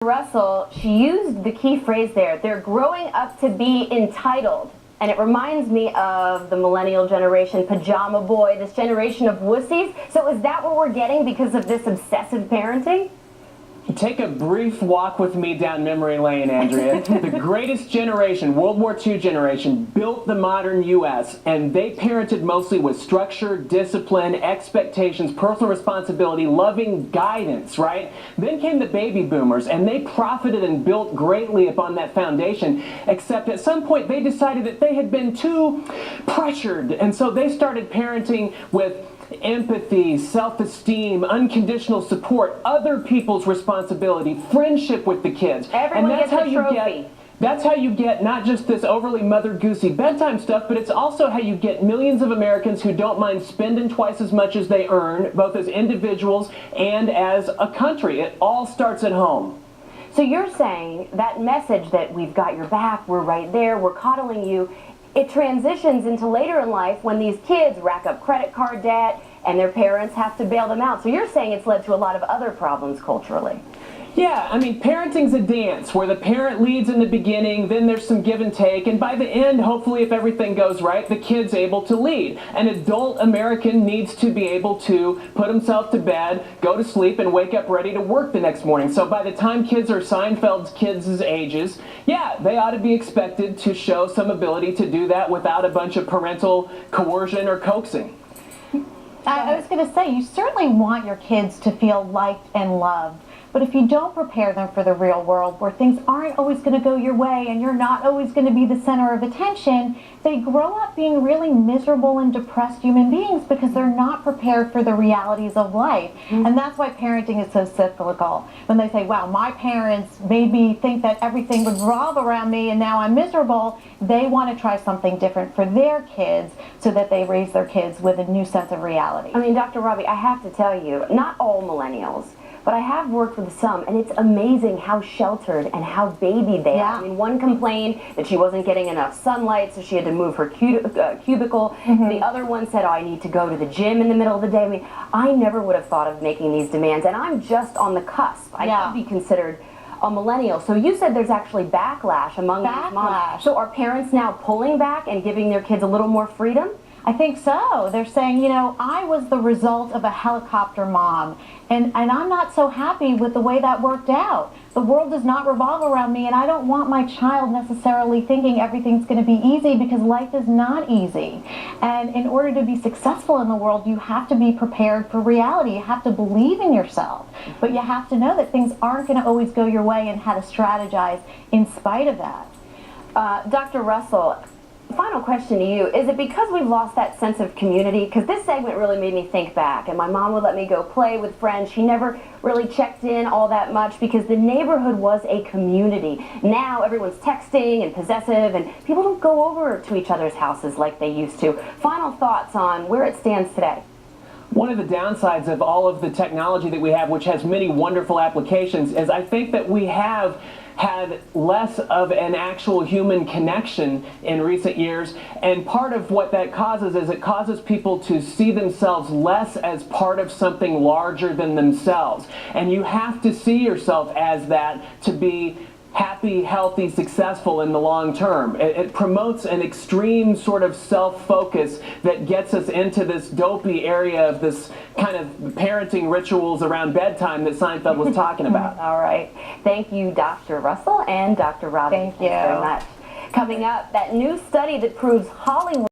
Russell, she used the key phrase there. They're growing up to be entitled. And it reminds me of the millennial generation, pajama boy, this generation of wussies. So is that what we're getting because of this obsessive parenting? Take a brief walk with me down memory lane, Andrea. The greatest generation, World War II generation, built the modern U.S., and they parented mostly with structure, discipline, expectations, personal responsibility, loving guidance, right? Then came the baby boomers, and they profited and built greatly upon that foundation, except at some point they decided that they had been too pressured, and so they started parenting with empathy, self-esteem, unconditional support, other people's responsibility, friendship with the kids. Everyone gets a trophy. That's how you get not just this overly Mother Goosey bedtime stuff, but it's also how you get millions of Americans who don't mind spending twice as much as they earn, both as individuals and as a country. It all starts at home. So you're saying that message that we've got your back, we're right there, we're coddling you, it transitions into later in life when these kids rack up credit card debt and their parents have to bail them out. So you're saying it's led to a lot of other problems culturally. Yeah, I mean, parenting's a dance where the parent leads in the beginning, then there's some give and take, and by the end, hopefully, if everything goes right, the kid's able to lead. An adult American needs to be able to put himself to bed, go to sleep, and wake up ready to work the next morning. So by the time kids are Seinfeld's kids' ages, yeah, they ought to be expected to show some ability to do that without a bunch of parental coercion or coaxing. I was going to say, you certainly want your kids to feel liked and loved. But if you don't prepare them for the real world, where things aren't always going to go your way and you're not always going to be the center of attention, they grow up being really miserable and depressed human beings because they're not prepared for the realities of life. And that's why parenting is so cyclical. When they say, wow, my parents made me think that everything would revolve around me and now I'm miserable, they want to try something different for their kids so that they raise their kids with a new sense of reality. I mean, Dr. Robbie, I have to tell you, not all millennials, but I have worked with some, and it's amazing how sheltered and how baby they are. I mean, one complained that she wasn't getting enough sunlight, so she had to move her cubicle. The other one said, oh, I need to go to the gym in the middle of the day. I mean, I never would have thought of making these demands, and I'm just on the cusp. I could be considered a millennial. So you said there's actually backlash among these moms. So are parents now pulling back and giving their kids a little more freedom? I think so. They're saying, you know, I was the result of a helicopter mom, and I'm not so happy with the way that worked out. The world does not revolve around me, and I don't want my child necessarily thinking everything's going to be easy, because life is not easy. And in order to be successful in the world, you have to be prepared for reality. You have to believe in yourself, but you have to know that things aren't going to always go your way and how to strategize in spite of that. Dr. Russell, final question to you. Is it because we've lost that sense of community? Because this segment really made me think back, and my mom would let me go play with friends. She never really checked in all that much because the neighborhood was a community. Now everyone's texting and possessive, and people don't go over to each other's houses like they used to. Final thoughts on where it stands today? One of the downsides of all of the technology that we have, which has many wonderful applications, is I think that we have had less of an actual human connection in recent years, and part of what that causes is it causes people to see themselves less as part of something larger than themselves. And you have to see yourself as that to be happy, healthy, successful in the long term. It promotes an extreme sort of self-focus that gets us into this dopey area of this kind of parenting rituals around bedtime that Seinfeld was talking about. All right. Thank you, Dr. Russell and Dr. Robbie. Thank you very much. Coming up, that new study that proves Hollywood